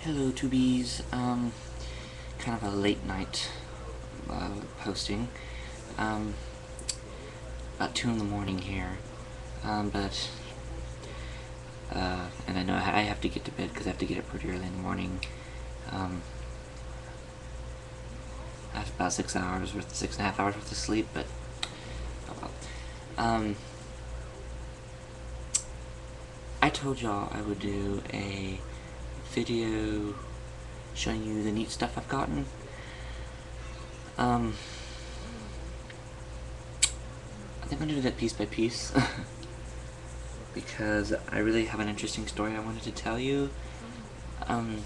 Hello, Tubies. Kind of a late night posting. Um, about 2 in the morning here. But and I know I have to get to bed because I have to get up pretty early in the morning. I have about 6.5 hours worth of sleep, but oh well. I told y'all I would do a video showing you the neat stuff I've gotten. I think I'm gonna do that piece by piece because I really have an interesting story I wanted to tell you. And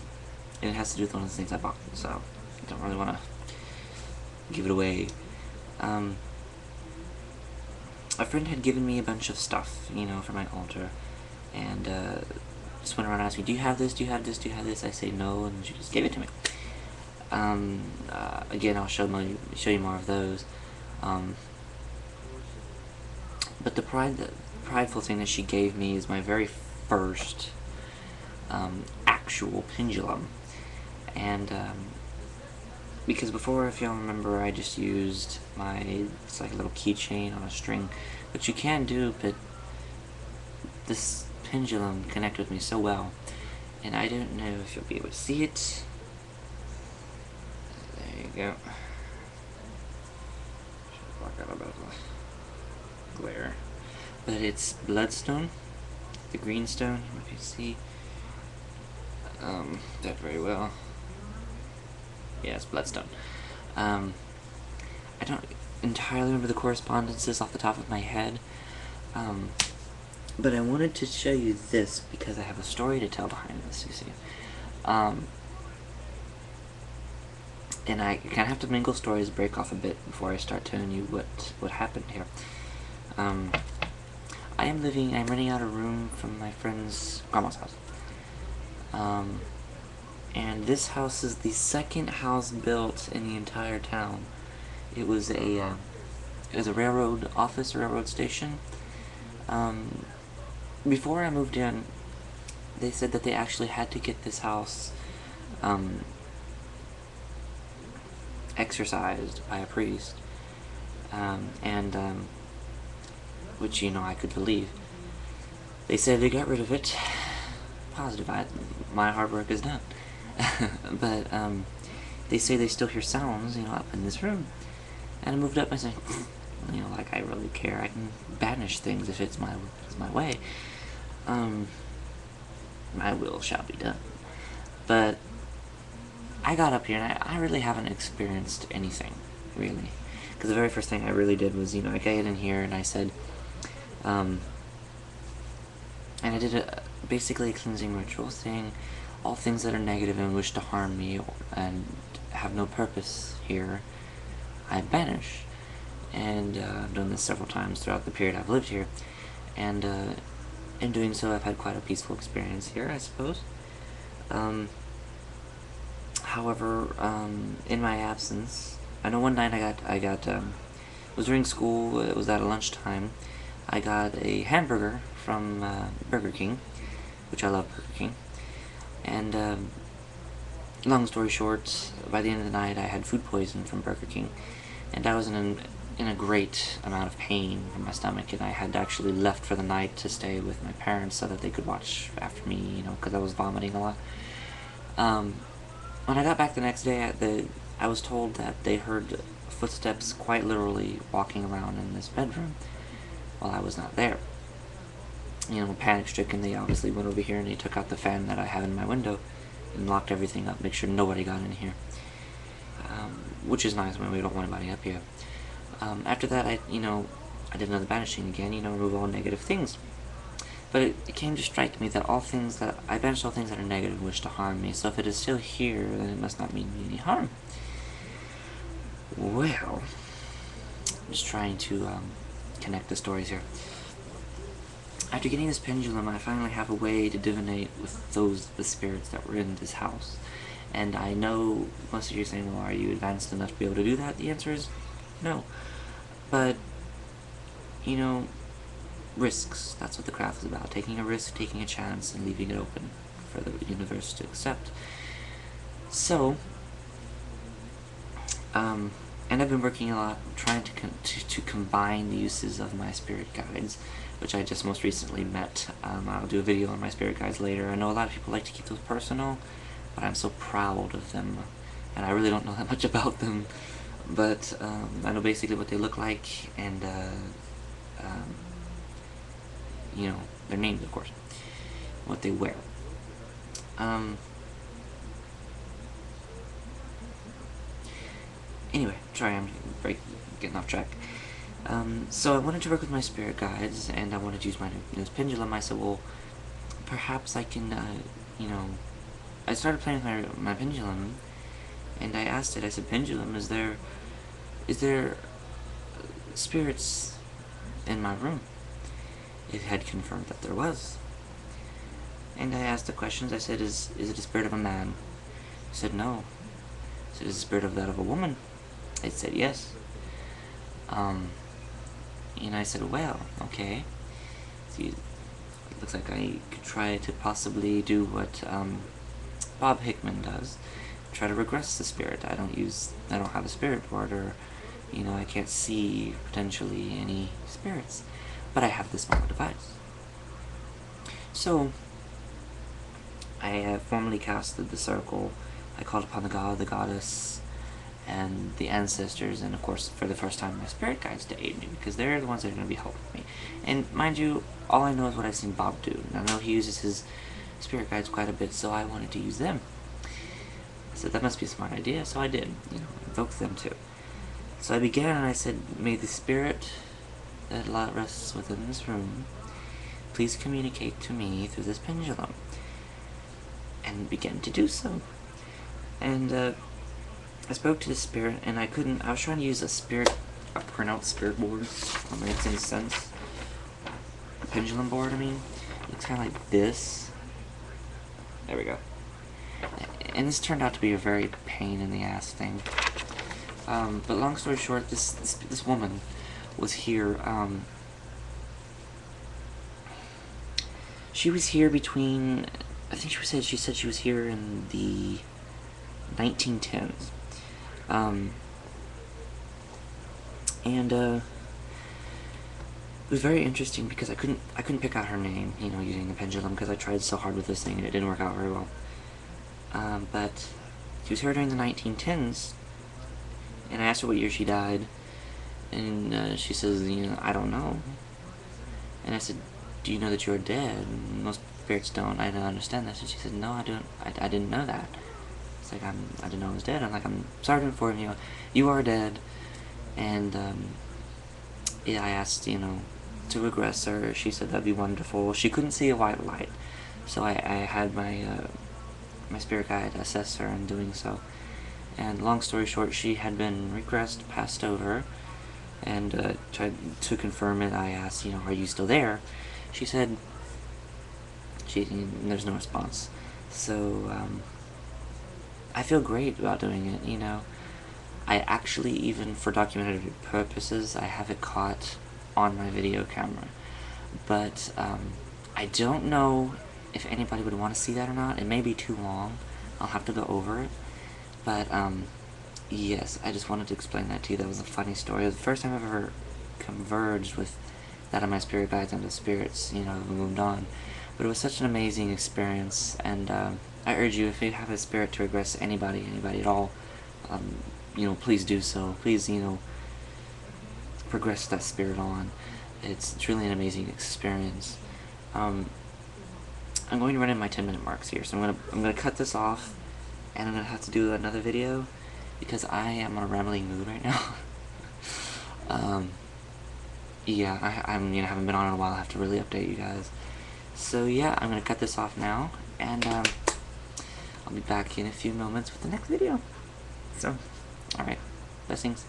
it has to do with one of the things I bought, so I don't really want to give it away. A friend had given me a bunch of stuff, for my altar, and just went around asking, do you have this, do you have this, do you have this? I say no, and she just gave it to me. Again, I'll show you more of those. But the prideful thing that she gave me is my very first actual pendulum. And because before, if y'all remember, I just used it's like a little keychain on a string, which you can do, but this pendulum connected with me so well, and I don't know if you'll be able to see it. There you go. Should block out a bit of the glare. But it's bloodstone, the green stone, if you see that very well. Yeah, it's bloodstone. I don't entirely remember the correspondences off the top of my head, but I wanted to show you this because I have a story to tell behind this, you see. And I kind of have to mingle stories, break off a bit before I start telling you what happened here. I'm renting out a room from my friend's grandma's house. And this house is the second house built in the entire town. It was a railroad office, a railroad station. Before I moved in, they said that they actually had to get this house exorcised by a priest, which I could believe. They said they got rid of it. Positive, my hard work is done. But they say they still hear sounds, up in this room. And I moved up and I said, like I really care. I can banish things if it's my way. My will shall be done. But I got up here and I really haven't experienced anything, really. Because the very first thing I really did was, I got in here and I said, and I did basically a cleansing ritual saying, all things that are negative and wish to harm me and have no purpose here, I banish. And I've done this several times throughout the period I've lived here. And in doing so, I've had quite a peaceful experience here, I suppose. However, in my absence, I know one night it was during school, it was at lunchtime, I got a hamburger from Burger King, which I love Burger King, and long story short, by the end of the night I had food poisoning from Burger King, and I was in a great amount of pain from my stomach, and I had actually left for the night to stay with my parents so that they could watch after me, because I was vomiting a lot. When I got back the next day, I was told that they heard footsteps quite literally walking around in this bedroom while I was not there. Panic-stricken, they obviously went over here and they took out the fan that I have in my window and locked everything up, make sure nobody got in here. Which is nice when we don't want anybody up here. After that, I did another banishing again, remove all negative things. But it came to strike me that I banished all things that are negative and wish to harm me, so if it is still here, then it must not mean me any harm. Well, I'm just trying to connect the stories here. After getting this pendulum, I finally have a way to divinate with the spirits that were in this house. And I know most of you are saying, well, are you advanced enough to be able to do that? The answer is no. But, risks. That's what the craft is about. Taking a risk, taking a chance, and leaving it open for the universe to accept. So, and I've been working a lot trying to combine the uses of my spirit guides, which I just most recently met. I'll do a video on my spirit guides later. I know a lot of people like to keep those personal, but I'm so proud of them, and I really don't know that much about them, but I know basically what they look like, and you know, their names, of course, what they wear. Anyway, sorry, I'm getting off track. So I wanted to work with my spirit guides, and I wanted to use my newest pendulum. I said, well, perhaps I can, you know, I started playing with my pendulum, and I asked it, I said, pendulum, is there spirits in my room? It had confirmed that there was. And I asked the questions. I said, is it a spirit of a man? It said, no. I said, is it the spirit of that of a woman? It said, yes. And I said, well, okay. See, it looks like I could try to possibly do what Bob Hickman does. Try to regress the spirit. I don't have a spirit board, or, you know, I can't see potentially any spirits. But I have this small device. So, I formally casted the circle. I called upon the god, the goddess, and the ancestors, and of course, for the first time, my spirit guides to aid me, because they're the ones that are going to be helping me. And mind you, all I know is what I've seen Bob do, and I know he uses his spirit guides quite a bit, so I wanted to use them. I said, that must be a smart idea, so I did, you know, invoke them too. So I began, and I said, may the spirit that rests within this room please communicate to me through this pendulum. And began to do so. And I spoke to the spirit, and I was trying to use a printout spirit board, if that makes any sense. A pendulum board, I mean. It looks kind of like this. There we go. And this turned out to be a very pain in the ass thing. But long story short, this woman was here. She was here between, I think she said she was here in the 1910s. It was very interesting because I couldn't pick out her name, you know, using the pendulum, because I tried so hard with this thing and it didn't work out very well. But she was here during the 1910s, and I asked her what year she died, and she says, you know, I don't know. And I said, do you know that you're dead? And most spirits don't. I don't understand this. And she said, no, I don't. I didn't know that. It's like, I didn't know I was dead. I'm like, I'm sorry to inform you, you are dead. And yeah, I asked, you know, to regress her. She said that'd be wonderful. She couldn't see a white light, so I had my my spirit guide assess her in doing so. And long story short, she had been regressed, passed over, and tried to confirm it. I asked, you know, are you still there? She said, there's no response. So I feel great about doing it, you know. I actually, even for documentary purposes, I have it caught on my video camera. But I don't know if anybody would want to see that or not. It may be too long. I'll have to go over it. But yes, I just wanted to explain that to you. That was a funny story. It was the first time I've ever converged with that of my spirit guides and the spirits, you know, who moved on. But it was such an amazing experience, and I urge you, if you have a spirit to regress anybody at all, you know, please do so. Please, you know, progress that spirit on. It's truly an amazing experience. I'm going to run in my 10-minute marks here, so I'm gonna cut this off, and I'm gonna have to do another video because I am on a rambling mood right now. Yeah, I'm you know, haven't been on in a while. I have to really update you guys. So yeah, I'm gonna cut this off now, and I'll be back in a few moments with the next video. So, alright, blessings.